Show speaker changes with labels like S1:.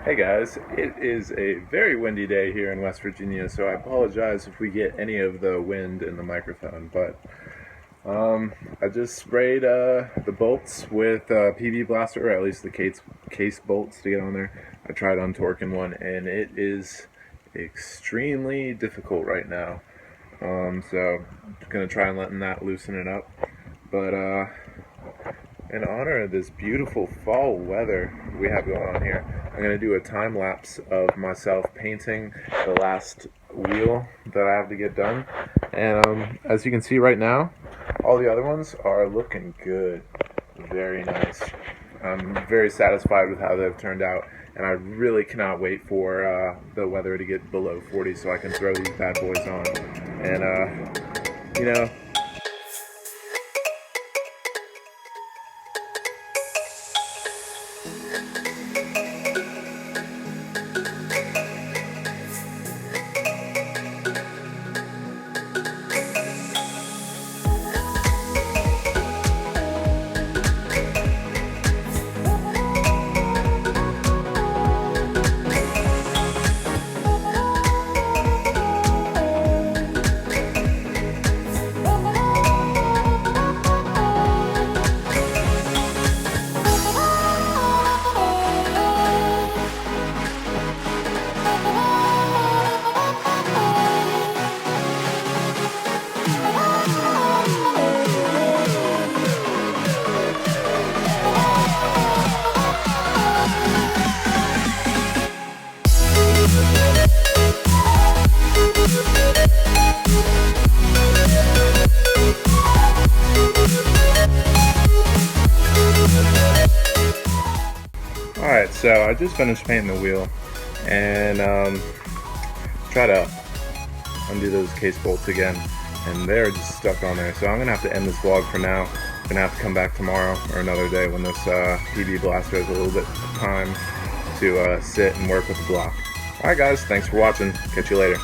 S1: Hey guys, it is a very windy day here in West Virginia, so I apologize if we get any of the wind in the microphone, but I just sprayed the bolts with PV Blaster, or at least the case bolts to get on there. I tried untorquing one, and it is extremely difficult right now. So I'm going to try and letting that loosen it up. But in honor of this beautiful fall weather we have going on here, I'm going to do a time lapse of myself painting the last wheel that I have to get done. And as you can see right now, all the other ones are looking good. Very nice. I'm very satisfied with how they've turned out, and I really cannot wait for the weather to get below 40 so I can throw these bad boys on. And, you know, alright, so I just finished painting the wheel, and try to undo those case bolts again, and they're just stuck on there. So I'm gonna have to end this vlog for now. I'm gonna have to come back tomorrow or another day when this PV Blaster has a little bit of time to sit and work with the block. Alright guys, thanks for watching. Catch you later.